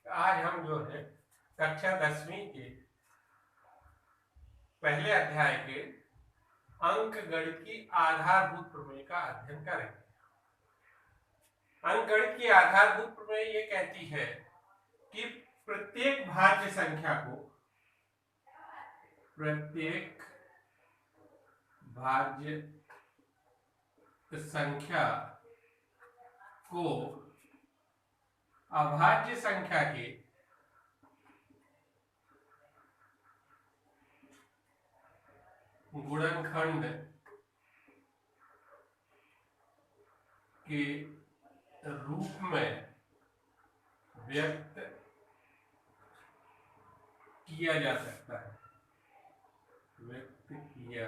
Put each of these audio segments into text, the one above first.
आज हम जो है कक्षा 10वीं के पहले अध्याय के अंक गणित की आधारभूत प्रमेय का अध्ययन करेंगे। अंक गणित की आधारभूत प्रमेय ये कहती है कि प्रत्येक भाज्य संख्या को अभाज्य संख्या के गुणनखंड के रूप में व्यक्त किया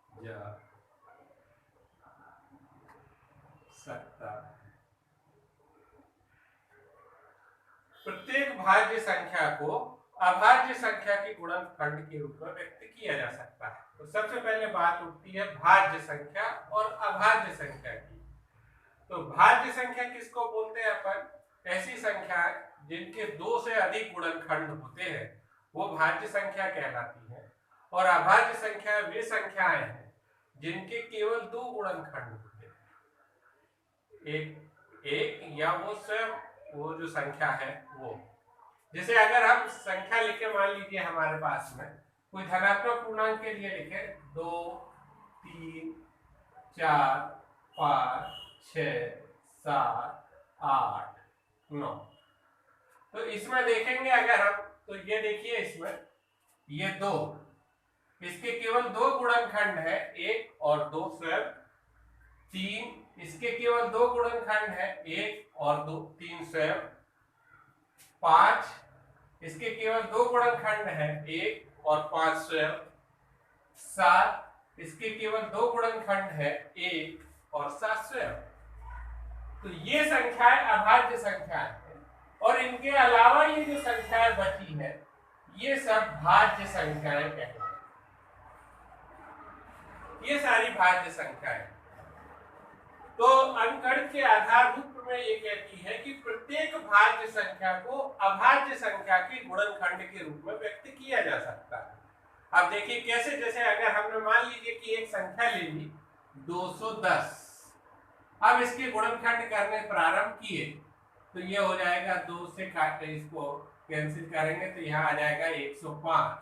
जा सकता है। प्रत्येक भाज्य संख्या को अभाज्य संख्या के गुणनखंड के रूप में व्यक्त किया जा सकता है। तो सबसे पहले बात उठती है भाज्य संख्या और अभाज्य संख्या की। तो भाज्य संख्या किसको बोलते हैं अपन? ऐसी संख्या जिनके दो से अधिक गुणनखंड होते हैं वो भाज्य संख्या कहलाती है। और अभाज्य संख्या वे संख्याएं हैं जिनके केवल दो गुणनखंड होते हैं, एक या वो स्वयं वो जो संख्या है वो। जैसे अगर हम संख्या लिखे, मान लीजिए हमारे पास में कोई धनात्मक पूर्णांक के लिए लिखे 2, 3, 4, 5, 6, 7, 8, 9। तो इसमें देखेंगे अगर हम, तो ये देखिए इसमें ये 2, इसके केवल दो गुणनखंड है, 1 और 2 स्वयं। 3, इसके केवल दो गुणनखंड है, 1 और 2, 3 स्वयं। 5, इसके केवल दो गुणनखंड है, 1 और 5 स्वयं। 7, इसके केवल दो गुणनखंड है, 1 और 7 स्वयं। तो ये संख्याएं अभाज्य संख्याएं हैं। और इनके अलावा ये जो संख्याएं बची है ये सब भाज्य संख्याएं कहलाती हैं। ये सारी भाज्य संख्याएं। तो अंकगणित के आधारभूत प्रमेय ये कहती है कि प्रत्येक भाज्य संख्या को अभाज्य संख्या के गुणनखंड के रूप में व्यक्त किया जा सकता है। अब देखिए कैसे, जैसे अगर हमने मान लीजिए कि एक संख्या ले ली 210, अब इसके गुणनखंड करने प्रारंभ किए तो ये हो जाएगा 2 से काट, इसको कैंसिल करेंगे तो यहाँ आ जाएगा 105।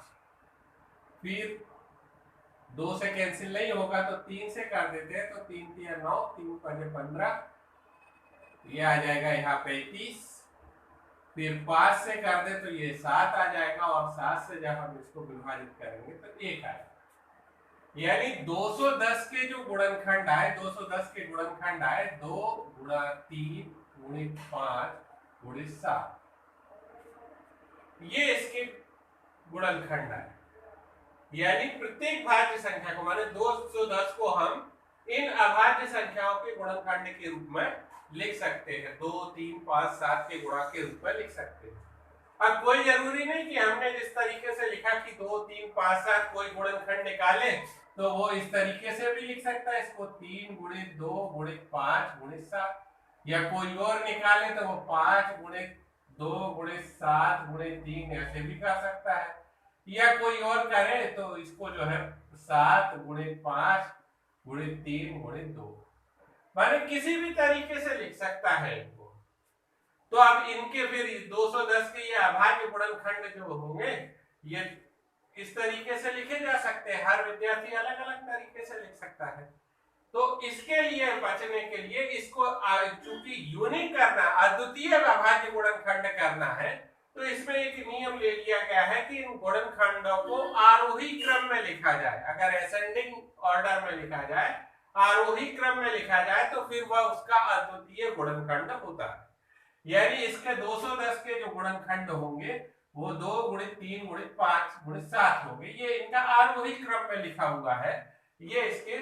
फिर 2 से कैंसिल नहीं होगा तो 3 से कर देते हैं, तो 3 3 9, 3 5 15, ये आ जाएगा यहाँ 35। फिर 5 से कर दे तो ये 7 आ जाएगा, और 7 से जब हम इसको विभाजित करेंगे तो 1 आएगा। यानी 210 के जो गुणनखंड आए, 210 के गुणनखंड आए 2 गुणा 3 गुणित 5 गुणित 7, ये इसके गुणनखंड आए। यानी प्रत्येक भाज्य संख्या को, माने 210 को हम इन अभाज्य संख्याओं के गुणनखंड के रूप में लिख सकते हैं। 2, 3, 5, 7 के गुणा के रूप में लिख सकते हैं। अब कोई जरूरी नहीं कि हमने जिस तरीके से लिखा कि 2, 3, 5, 7 कोई गुणनखंड निकाले तो वो इस तरीके से भी लिख सकता है इसको 3 गुणित 2 गुणित 5 गुणित 7, या कोई और निकाले तो वो 5 गुणित 2 गुणित 7 गुणित 3 ऐसे भी कर सकता है, या कोई और करे तो इसको जो है 7 गुणित 5 गुणित 3 गुणित 2, माने किसी भी तरीके से लिख सकता है इनको। तो अब इनके फिर 210 के ये अभाज्य गुणनखंड जो होंगे ये इस तरीके से लिखे जा सकते हैं। हर विद्यार्थी अलग अलग तरीके से लिख सकता है। तो इसके लिए बचने के लिए इसको चूंकि यूनिक करना, अद्वितीय अभाज्य गुणनखंड करना है, तो इसमें एक नियम ले लिया गया है कि इन गुणनखंडों को आरोही क्रम में लिखा जाए। अगर असेंडिंग ऑर्डर में लिखा जाए, आरोही क्रम में लिखा जाए, तो फिर वह उसका अद्वितीय गुणनखंड होता है। यानी इसके 210 के जो गुणनखंड होंगे वो 2 गुणित 3 गुणित 5 गुणित 7 होंगे। ये इनका आरोही क्रम में लिखा हुआ है, ये इसके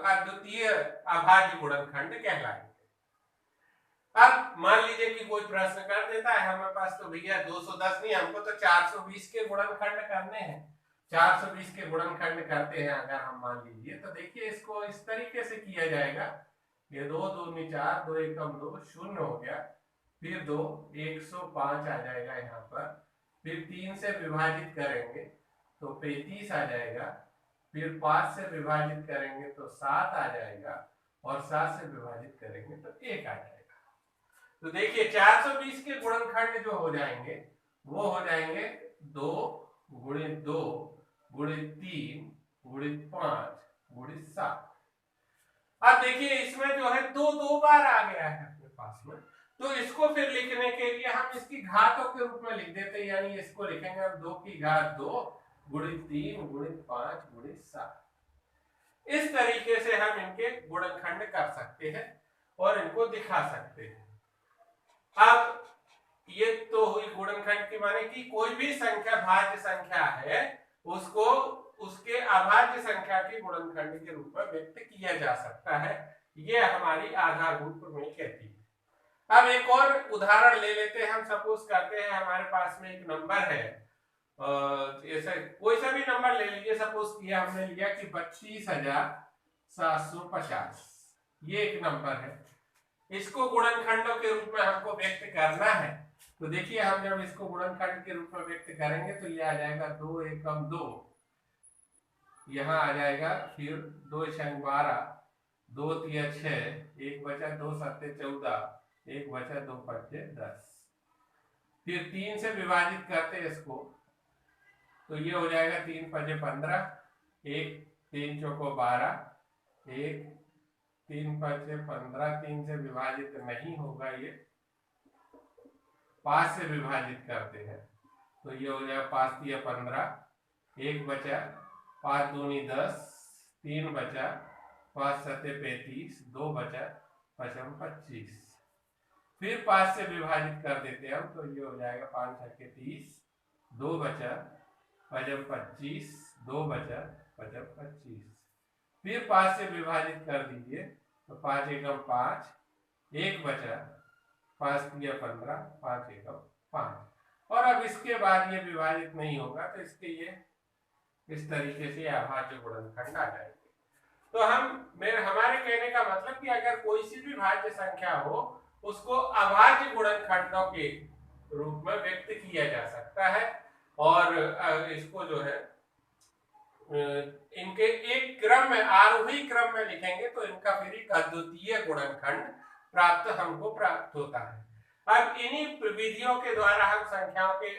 अद्वितीय अभाज्य गुणनखंड कहलाएंगे। अब मान लीजिए कि कोई प्रश्न कर देता है हमारे पास, तो भैया 210 नहीं, हमको तो 420 के गुणनखंड करने हैं। 420 के गुणनखंड करते हैं अगर हम मान लीजिए, तो देखिए इसको इस तरीके से किया जाएगा। ये 2 2 4, 2 1 2, 0 हो गया। फिर 2 105 आ जाएगा यहाँ पर, फिर 3 से विभाजित करेंगे तो 35 आ जाएगा, फिर 5 से विभाजित करेंगे तो 7 आ जाएगा, और 7 से विभाजित करेंगे तो 1 आ जाएगा। तो देखिए 420 के गुणनखंड जो हो जाएंगे वो हो जाएंगे 2 गुणित 2 गुणित 3 गुणित 5 गुणित 7। अब देखिए इसमें जो है 2 बार आ गया है अपने पास में, तो इसको फिर लिखने के लिए हम इसकी घातों के रूप में लिख देते हैं, यानी इसको लिखेंगे हम 2 की घात 2 गुणित 3 गुणित 5 गुणित 7। इस तरीके से हम इनके गुणनखंड कर सकते हैं और इनको दिखा सकते हैं। अब ये तो हुई गुणनखंड की, माने कि कोई भी संख्या भाज्य संख्या है उसको उसके अभाज्य संख्या के गुणनखंड के रूप में व्यक्त किया जा सकता है। ये हमारी आधारभूत प्रमेय कहती है। अब एक और उदाहरण ले लेते हैं हम। सपोज करते हैं हमारे पास में एक नंबर है, ऐसे कोई सा भी नंबर ले लीजिए। सपोज किया हमने लिया कि 32,750, ये एक नंबर है। इसको गुणनखंडों के रूप में हमको व्यक्त करना है। तो देखिए हम जब इसको गुणनखंड के रूप में व्यक्त करेंगे तो ये आ जाएगा 2 एकम 2, यहाँ आ जाएगा, फिर 2 छंग 12, 2 तिया 6, 1 बचा 2 सत्ते 14, 1 बचा 2 पच्चे 10। फिर 3 से विभाजित करते हैं इसको तो ये हो जाएगा 3 पचे 15, 1 3 चौको 12, 1 3 पचे 15, 3 से विभाजित नहीं होगा, ये 5 से विभाजित करते हैं तो ये हो जाएगा 5 तिया 15, 1 बचा, 5 दूनी 10, 3 बचा, 5 सत्ते 35, 2 बचा, 5 25। फिर 5 से विभाजित कर देते हैं हम तो ये हो जाएगा 5 छक्के 30, 2 बचा, 5 25, 2 बचा, 5 25। फिर 5 से विभाजित कर दीजिए तो 5 एकम 5, 1 बचा, 5 तिया 15, 5 एकम 5। और अब इसके बाद ये विभाजित नहीं होगा तो इसके ये इस तरीके से अभाज्य गुणनखंड आ जाएंगे। तो हमारे कहने का मतलब कि अगर कोई सी भी भाज्य संख्या हो उसको अभाज्य गुणनखंडों के रूप में व्यक्त किया जा सकता है, और इसको जो है इनके एक क्रम में, आरोही क्रम में लिखेंगे तो इनका फिर एक अद्वितीय गुणनखंड हमको प्राप्त होता है। अब इन्हीं विधियों के द्वारा हम संख्याओं के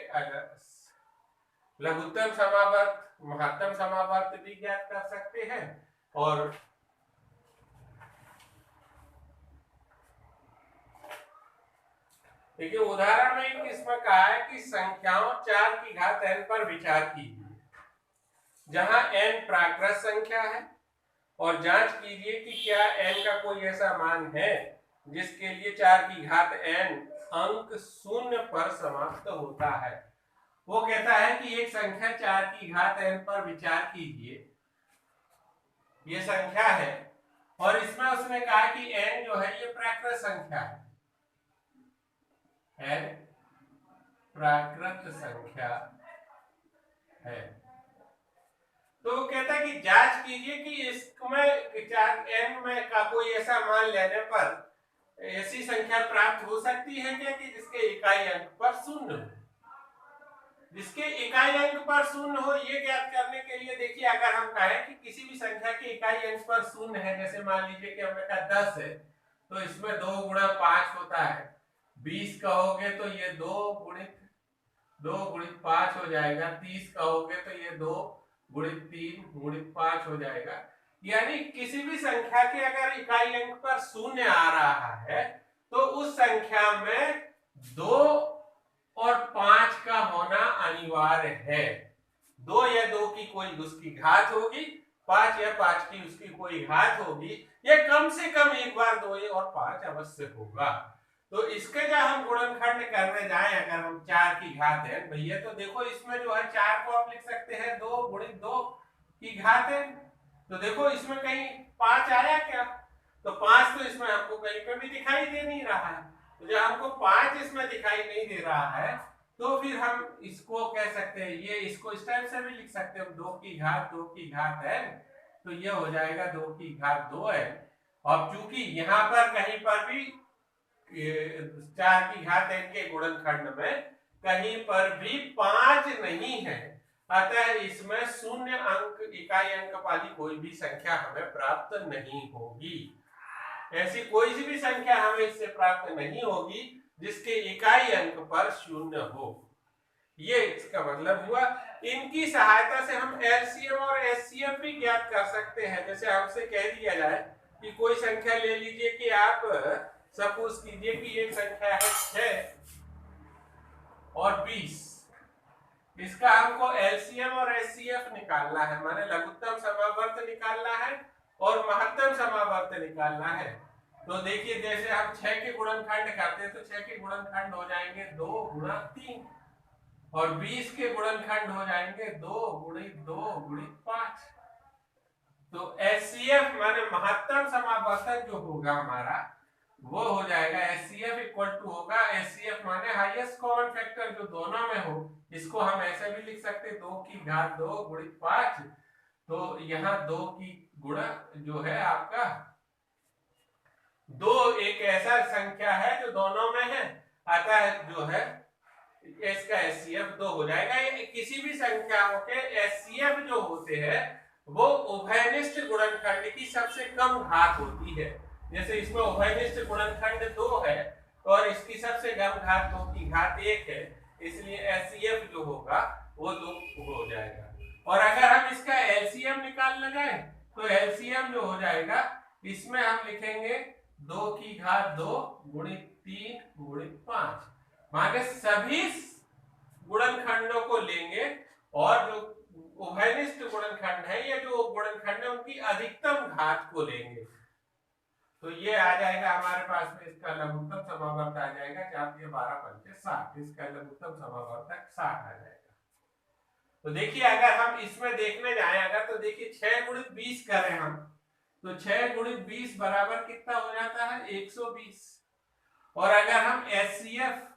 लघुत्तम समावर्त, महत्तम समावर्त भी ज्ञात कर सकते हैं। और देखिए उदाहरण में इसमें कहा है कि संख्याओं 4 की घात n पर विचार कीजिए, जहां n प्राकृत संख्या है, और जांच कीजिए कि क्या n का कोई ऐसा मान है जिसके लिए 4 की घात n अंक 0 पर समाप्त होता है। वो कहता है कि एक संख्या 4 की घात n पर विचार कीजिए, ये संख्या है, और इसमें उसने कहा कि n जो है ये प्राकृत संख्या है, n प्राकृत संख्या है। तो वो कहता है कि जांच कीजिए कि इसमें 4 n में का कोई ऐसा मान लेने पर ऐसी संख्या प्राप्त हो सकती है क्या कि जिसके इकाई अंक पर 0 हो। जिसके इकाई अंक पर 0 हो ये ज्ञात करने के लिए देखिए, अगर हम कहें कि किसी भी संख्या के इकाई अंक पर 0 है, जैसे मान लीजिए कि हमने कहा 10 है तो इसमें 2 गुणा 5 होता है, 20 कहोगे तो ये 2 गुणित 5 हो जाएगा, 30 कहोगे तो ये 2 गुणित 3 गुणित 5 हो जाएगा। यानी किसी भी संख्या के अगर इकाई अंक पर 0 आ रहा है तो उस संख्या में 2 और 5 का होना अनिवार्य है। 2 या 2 की कोई उसकी घात होगी, 5 या 5 की उसकी कोई घात होगी, या कम से कम एक बार 2 और 5 अवश्य होगा। तो इसके जब हम गुणनखंड करने जाएं, अगर हम 4 की घात है भैया, तो देखो इसमें जो है 4 को आप लिख सकते हैं 2 गुणित 2 की घात है, तो देखो इसमें कहीं 5 आया क्या? तो 5 तो इसमें हमको कहीं पे भी दिखाई दे नहीं रहा है। तो जब हमको 5 इसमें दिखाई नहीं दे रहा है तो फिर हम इसको कह सकते हैं, ये इसको इस टाइप से भी लिख सकते हैं 2 की घात है, तो ये हो जाएगा 2 की घात 2 है। और चूंकि यहाँ पर कहीं पर भी 4 की घात n के गुणनखंड में कहीं पर भी 5 नहीं है, अतः इसमें शून्य अंक इकाई अंक वाली कोई भी संख्या हमें प्राप्त नहीं होगी। ऐसी कोई सी भी संख्या हमें इससे प्राप्त नहीं होगी जिसके इकाई अंक पर शून्य हो। ये इसका मतलब हुआ। इनकी सहायता से हम एलसीएम और एचसीएफ भी ज्ञात कर सकते हैं। जैसे हमसे कह दिया जाए कि कोई संख्या ले लीजिए कि आप सपोज कीजिए कि एक संख्या है 6 और 20, इसका हमको एलसीएम और एचसीएफ निकालना है, माने लघुत्तम समावर्त निकालना है और महत्तम समावर्त निकालना है। तो देखिए जैसे हम 6 के गुणनखंड करते हैं तो 6 के गुणनखंड हो जाएंगे 2 गुणा 3 और 20 के गुणनखंड हो जाएंगे 2 गुणित 2 गुणित 5। तो एचसीएफ माने महत्तम समावर्तक जो होगा हमारा वो हो जाएगा एचसीएफ इक्वल टू होगा, एचसीएफ माने हाईएस्ट कॉमन फैक्टर जो दोनों में हो। इसको हम ऐसे भी लिख सकते 2 की घात 2 गुणित 5। तो यहाँ 2 की गुणा जो है आपका 2 एक ऐसा संख्या है जो दोनों में है, अतः जो है इसका एचसीएफ 2 हो जाएगा। ये किसी भी संख्याओं के एचसीएफ जो होते हैं वो उभयनिष्ठ गुणनखंड की सबसे कम घात होती है। जैसे इसमें उभयनिष्ठ गुणनखंड 2 है और इसकी सबसे कम घात 2 की घात 1 है, इसलिए एचसीएफ जो होगा वो 2 हो जाएगा। और अगर हम इसका एलसीएम निकालना जाए तो एलसीएम जो हो जाएगा इसमें हम लिखेंगे 2 की घात 2 गुणित 3 गुणित 5, माने सभी गुणनखंडों को लेंगे और जो उभयनिष्ठ गुणनखंड है या जो गुणनखंड है उनकी अधिकतम घात को लेंगे। तो ये आ जाएगा हमारे पास में इसका लघुत्तम समावर्त आ जाएगा 4 12 5 60, इसका लघुत्तम समावर्तक 60 आ जाएगा। तो देखिए अगर हम इसमें देखने जाए अगर तो देखिए 6 गुणित 20 करें हम तो 6 गुणित 20 बराबर कितना हो जाता है 120। और अगर हम एचसीएफ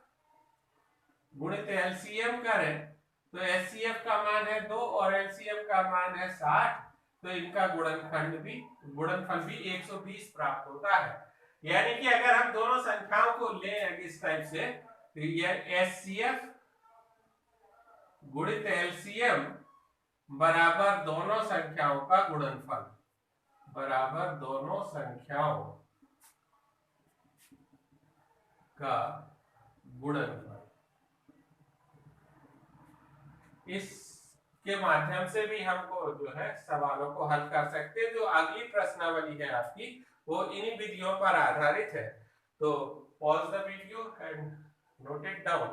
गुणित एलसीएम करें तो एचसीएफ का मान है 2 और एलसीएम का मान है 60, तो इनका गुणनफल भी 120 प्राप्त होता है। यानी कि अगर हम दोनों संख्याओं को लें इस टाइप से तो ये एचसीएफ गुणित एलसीएम बराबर दोनों संख्याओं का गुणनफल, बराबर दोनों संख्याओं का गुणनफल। इसके माध्यम से भी हमको जो है सवालों को हल कर सकते हैं। जो अगली प्रश्नावली है आपकी वो इन्हीं विधियों पर आधारित है। तो pause the video and note it down.